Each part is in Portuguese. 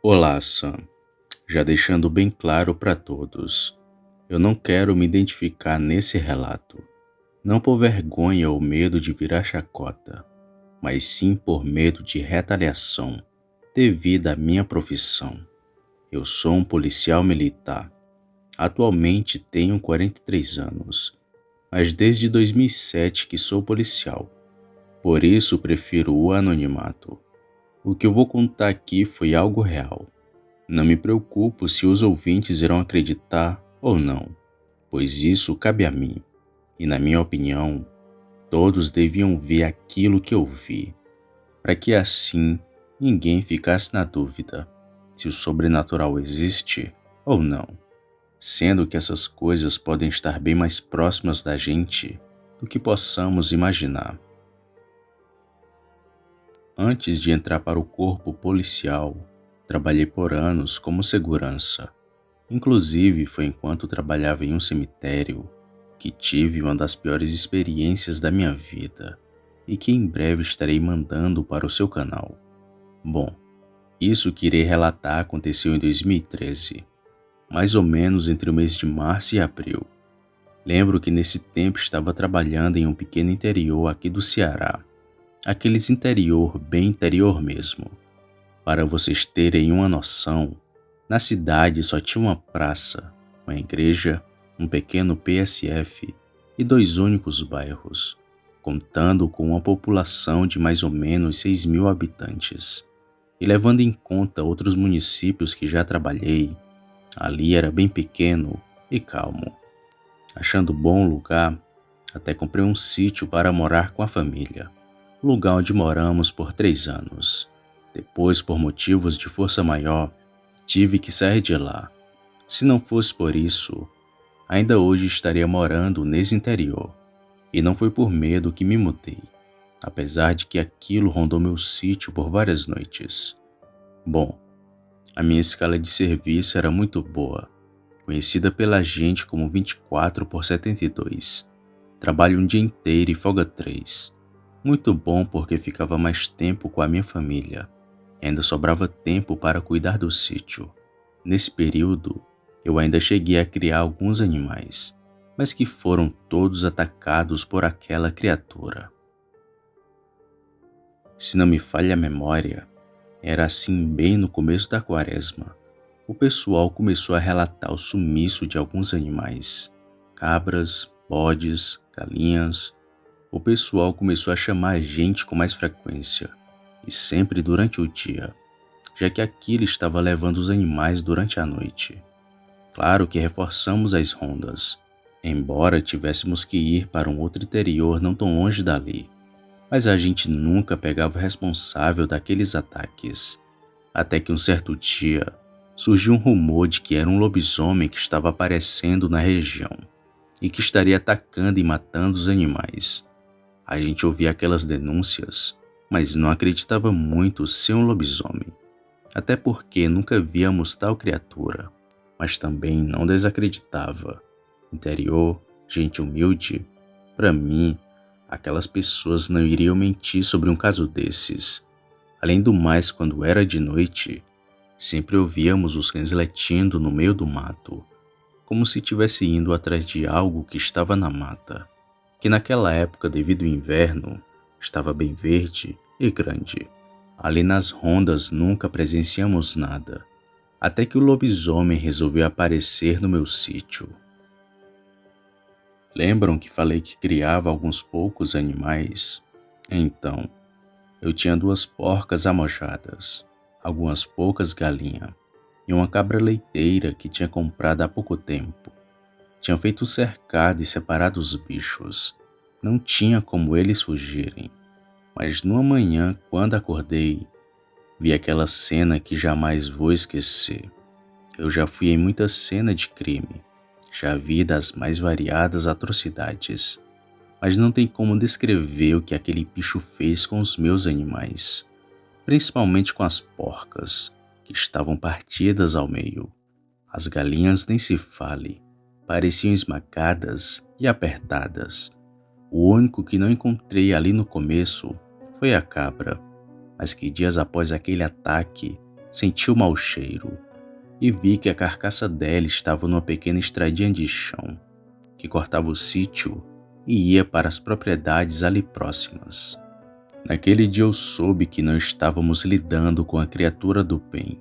Olá, Sam. Já deixando bem claro para todos, eu não quero me identificar nesse relato, não por vergonha ou medo de virar chacota, mas sim por medo de retaliação devido à minha profissão. Eu sou um policial militar. Atualmente tenho 43 anos, mas desde 2007 que sou policial. Por isso prefiro o anonimato. O que eu vou contar aqui foi algo real. Não me preocupo se os ouvintes irão acreditar ou não, pois isso cabe a mim. E na minha opinião, todos deviam ver aquilo que eu vi, para que assim ninguém ficasse na dúvida se o sobrenatural existe ou não, sendo que essas coisas podem estar bem mais próximas da gente do que possamos imaginar. Antes de entrar para o corpo policial, trabalhei por anos como segurança. Inclusive, foi enquanto trabalhava em um cemitério que tive uma das piores experiências da minha vida e que em breve estarei mandando para o seu canal. Bom, isso que irei relatar aconteceu em 2013, mais ou menos entre o mês de março e abril. Lembro que nesse tempo estava trabalhando em um pequeno interior aqui do Ceará, aqueles interior bem interior mesmo. Para vocês terem uma noção, na cidade só tinha uma praça, uma igreja, um pequeno PSF e dois únicos bairros, contando com uma população de mais ou menos 6.000 habitantes. E levando em conta outros municípios que já trabalhei, ali era bem pequeno e calmo. Achando bom lugar, até comprei um sítio para morar com a família, lugar onde moramos por 3 anos. Depois, por motivos de força maior, tive que sair de lá. Se não fosse por isso, ainda hoje estaria morando nesse interior. E não foi por medo que me mudei, apesar de que aquilo rondou meu sítio por várias noites. Bom, a minha escala de serviço era muito boa, conhecida pela gente como 24 por 72. Trabalho um dia inteiro e folga 3. Muito bom porque ficava mais tempo com a minha família. Ainda sobrava tempo para cuidar do sítio. Nesse período, eu ainda cheguei a criar alguns animais, mas que foram todos atacados por aquela criatura. Se não me falha a memória, era assim bem no começo da quaresma. O pessoal começou a relatar o sumiço de alguns animais, cabras, bodes, galinhas. O pessoal começou a chamar a gente com mais frequência, e sempre durante o dia, já que aquilo estava levando os animais durante a noite. Claro que reforçamos as rondas, embora tivéssemos que ir para um outro interior não tão longe dali, mas a gente nunca pegava o responsável daqueles ataques. Até que um certo dia, surgiu um rumor de que era um lobisomem que estava aparecendo na região e que estaria atacando e matando os animais. A gente ouvia aquelas denúncias, mas não acreditava muito ser um lobisomem, até porque nunca víamos tal criatura, mas também não desacreditava. Interior, gente humilde, para mim, aquelas pessoas não iriam mentir sobre um caso desses. Além do mais, quando era de noite, sempre ouvíamos os cães latindo no meio do mato, como se estivesse indo atrás de algo que estava na mata, que naquela época, devido ao inverno, estava bem verde e grande. Ali nas rondas nunca presenciamos nada, até que o lobisomem resolveu aparecer no meu sítio. Lembram que falei que criava alguns poucos animais? Então, eu tinha 2 porcas amojadas, algumas poucas galinhas e uma cabra leiteira que tinha comprado há pouco tempo. Tinha feito o cercado e separado os bichos. Não tinha como eles fugirem. Mas numa manhã, quando acordei, vi aquela cena que jamais vou esquecer. Eu já fui em muita cena de crime, já vi das mais variadas atrocidades, mas não tem como descrever o que aquele bicho fez com os meus animais, principalmente com as porcas, que estavam partidas ao meio. As galinhas nem se fale, pareciam esmagadas e apertadas. O único que não encontrei ali no começo foi a cabra, mas que dias após aquele ataque senti o mau cheiro e vi que a carcaça dela estava numa pequena estradinha de chão que cortava o sítio e ia para as propriedades ali próximas. Naquele dia eu soube que não estávamos lidando com a criatura do bem.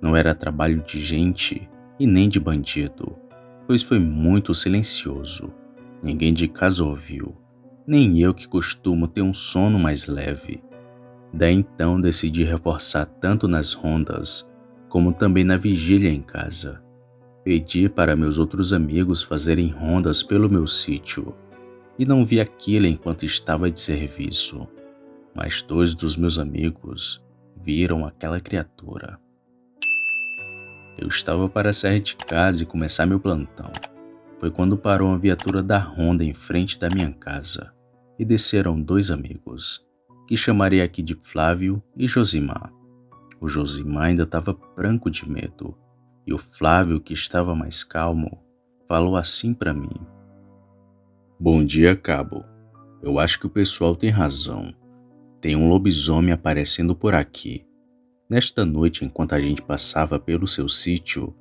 Não era trabalho de gente e nem de bandido, pois foi muito silencioso. Ninguém de casa ouviu, nem eu que costumo ter um sono mais leve. Daí então decidi reforçar tanto nas rondas, como também na vigília em casa. Pedi para meus outros amigos fazerem rondas pelo meu sítio, e não vi aquilo enquanto estava de serviço. Mas dois dos meus amigos viram aquela criatura. Eu estava para sair de casa e começar meu plantão. Foi quando parou uma viatura da ronda em frente da minha casa e desceram dois amigos, que chamarei aqui de Flávio e Josimar. O Josimar ainda estava branco de medo e o Flávio, que estava mais calmo, falou assim para mim: "Bom dia, cabo. Eu acho que o pessoal tem razão. Tem um lobisomem aparecendo por aqui. Nesta noite, enquanto a gente passava pelo seu sítio,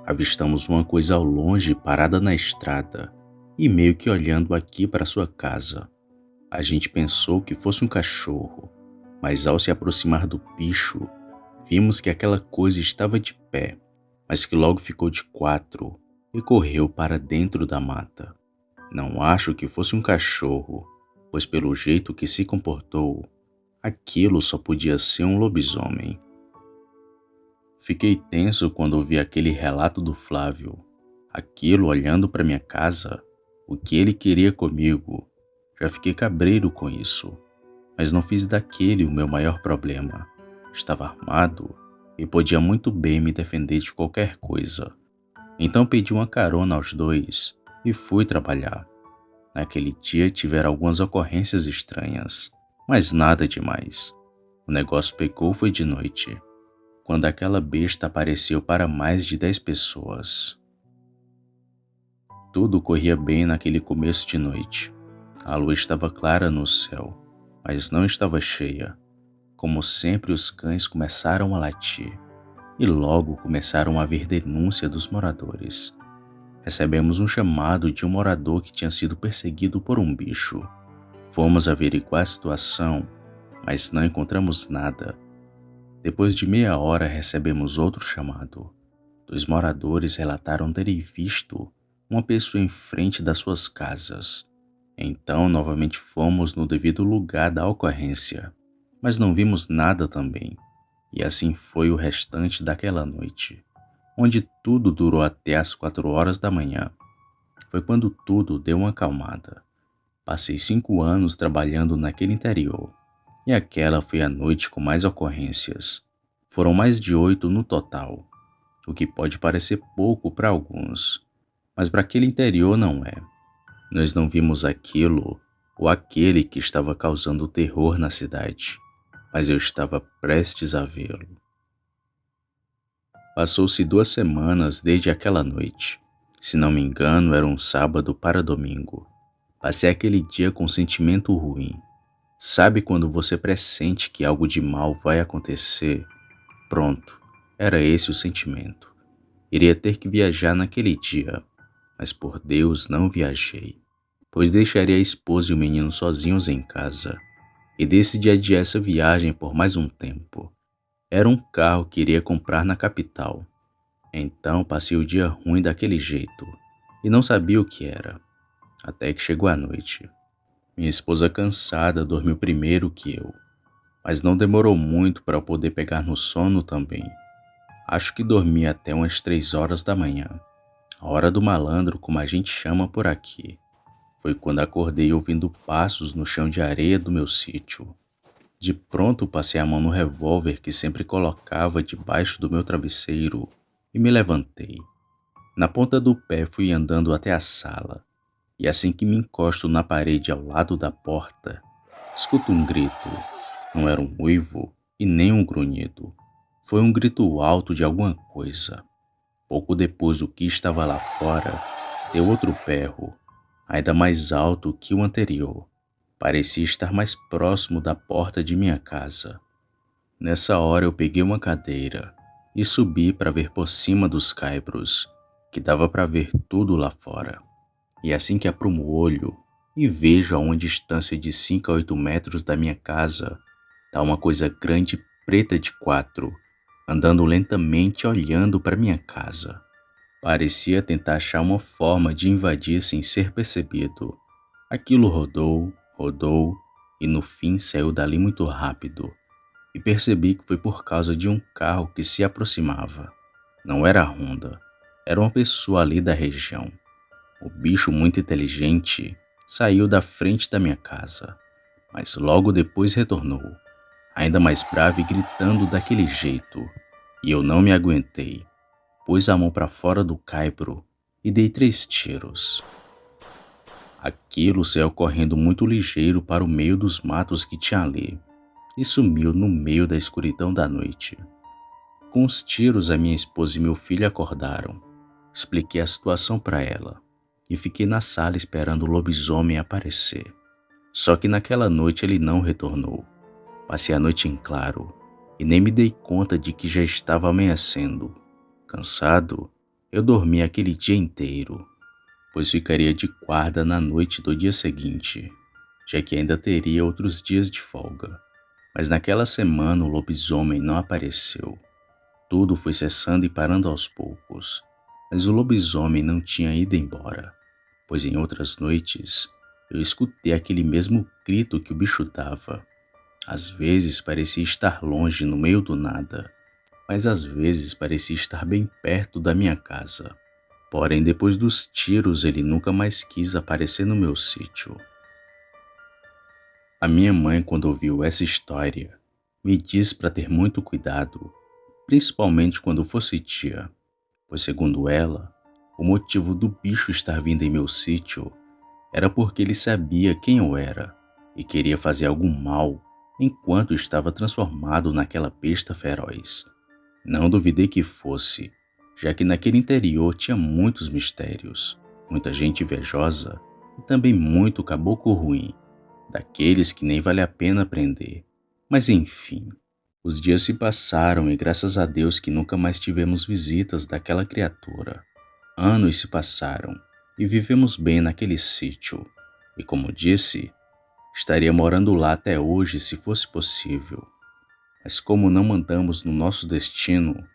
avistamos uma coisa ao longe parada na estrada e meio que olhando aqui para sua casa. A gente pensou que fosse um cachorro, mas ao se aproximar do bicho, vimos que aquela coisa estava de pé, mas que logo ficou de quatro e correu para dentro da mata. Não acho que fosse um cachorro, pois pelo jeito que se comportou, aquilo só podia ser um lobisomem." Fiquei tenso quando ouvi aquele relato do Flávio. Aquilo olhando para minha casa, o que ele queria comigo. Já fiquei cabreiro com isso, mas não fiz daquele o meu maior problema. Estava armado e podia muito bem me defender de qualquer coisa. Então pedi uma carona aos dois e fui trabalhar. Naquele dia tiveram algumas ocorrências estranhas, mas nada demais. O negócio pegou foi de noite, quando aquela besta apareceu para mais de 10 pessoas. Tudo corria bem naquele começo de noite. A lua estava clara no céu, mas não estava cheia. Como sempre, os cães começaram a latir, e logo começaram a haver denúncia dos moradores. Recebemos um chamado de um morador que tinha sido perseguido por um bicho. Fomos averiguar a situação, mas não encontramos nada. Depois de meia hora recebemos outro chamado. Dois moradores relataram terem visto uma pessoa em frente das suas casas. Então novamente fomos no devido lugar da ocorrência, mas não vimos nada também. E assim foi o restante daquela noite, onde tudo durou até as 4 horas da manhã. Foi quando tudo deu uma acalmada. Passei 5 anos trabalhando naquele interior, e aquela foi a noite com mais ocorrências. Foram mais de 8 no total, o que pode parecer pouco para alguns, mas para aquele interior não é. Nós não vimos aquilo ou aquele que estava causando terror na cidade, mas eu estava prestes a vê-lo. Passou-se 2 semanas desde aquela noite. Se não me engano, era um sábado para domingo. Passei aquele dia com um sentimento ruim. Sabe quando você pressente que algo de mal vai acontecer? Pronto, era esse o sentimento. Iria ter que viajar naquele dia, mas por Deus não viajei, pois deixaria a esposa e o menino sozinhos em casa, e decidi adiar essa viagem por mais um tempo. Era um carro que iria comprar na capital. Então passei o dia ruim daquele jeito, e não sabia o que era, até que chegou a noite. Minha esposa cansada dormiu primeiro que eu, mas não demorou muito para eu poder pegar no sono também. Acho que dormi até umas 3 horas da manhã, a hora do malandro, como a gente chama por aqui. Foi quando acordei ouvindo passos no chão de areia do meu sítio. De pronto passei a mão no revólver que sempre colocava debaixo do meu travesseiro e me levantei. Na ponta do pé fui andando até a sala, e assim que me encosto na parede ao lado da porta, escuto um grito. Não era um uivo e nem um grunhido. Foi um grito alto de alguma coisa. Pouco depois, o que estava lá fora deu outro berro, ainda mais alto que o anterior. Parecia estar mais próximo da porta de minha casa. Nessa hora eu peguei uma cadeira e subi para ver por cima dos caibros, que dava para ver tudo lá fora. E assim que aprumo o olho e vejo a uma distância de 5 a 8 metros da minha casa, tá uma coisa grande preta de quatro, andando lentamente olhando para minha casa. Parecia tentar achar uma forma de invadir sem ser percebido. Aquilo rodou, rodou e no fim saiu dali muito rápido. E percebi que foi por causa de um carro que se aproximava. Não era a Honda, era uma pessoa ali da região. O bicho muito inteligente saiu da frente da minha casa, mas logo depois retornou, ainda mais bravo e gritando daquele jeito. E eu não me aguentei, pus a mão para fora do caibro e dei 3 tiros. Aquilo saiu correndo muito ligeiro para o meio dos matos que tinha ali e sumiu no meio da escuridão da noite. Com os tiros, a minha esposa e meu filho acordaram. Expliquei a situação para ela e fiquei na sala esperando o lobisomem aparecer. Só que naquela noite ele não retornou. Passei a noite em claro e nem me dei conta de que já estava amanhecendo. Cansado, eu dormi aquele dia inteiro, pois ficaria de guarda na noite do dia seguinte, já que ainda teria outros dias de folga. Mas naquela semana o lobisomem não apareceu. Tudo foi cessando e parando aos poucos, mas o lobisomem não tinha ido embora, pois em outras noites eu escutei aquele mesmo grito que o bicho dava. Às vezes parecia estar longe no meio do nada, mas às vezes parecia estar bem perto da minha casa. Porém, depois dos tiros, ele nunca mais quis aparecer no meu sítio. A minha mãe, quando ouviu essa história, me disse para ter muito cuidado, principalmente quando fosse dia, pois, segundo ela, o motivo do bicho estar vindo em meu sítio era porque ele sabia quem eu era e queria fazer algum mal enquanto estava transformado naquela besta feroz. Não duvidei que fosse, já que naquele interior tinha muitos mistérios, muita gente invejosa e também muito caboclo ruim, daqueles que nem vale a pena prender. Mas enfim, os dias se passaram e graças a Deus que nunca mais tivemos visitas daquela criatura. Anos se passaram e vivemos bem naquele sítio. E como disse, estaria morando lá até hoje se fosse possível. Mas como não mandamos no nosso destino,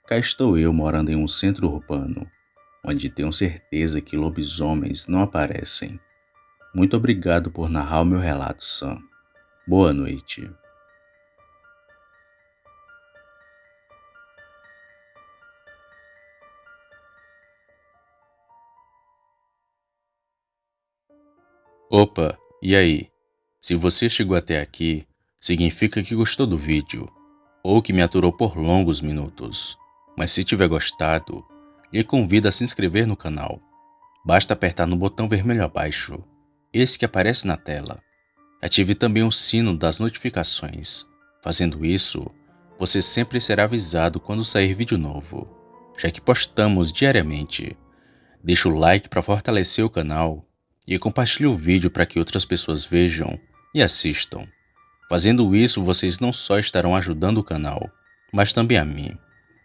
cá estou eu morando em um centro urbano, onde tenho certeza que lobisomens não aparecem. Muito obrigado por narrar o meu relato, Sam. Boa noite. Opa, e aí? Se você chegou até aqui, significa que gostou do vídeo, ou que me aturou por longos minutos. Mas se tiver gostado, lhe convido a se inscrever no canal. Basta apertar no botão vermelho abaixo, esse que aparece na tela. Ative também o sino das notificações. Fazendo isso, você sempre será avisado quando sair vídeo novo, já que postamos diariamente. Deixe o like para fortalecer o canal e compartilhe o vídeo para que outras pessoas vejam e assistam. Fazendo isso, vocês não só estarão ajudando o canal, mas também a mim.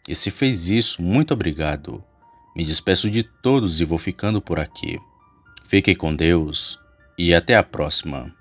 E se fez isso, muito obrigado. Me despeço de todos e vou ficando por aqui. Fiquem com Deus e até a próxima.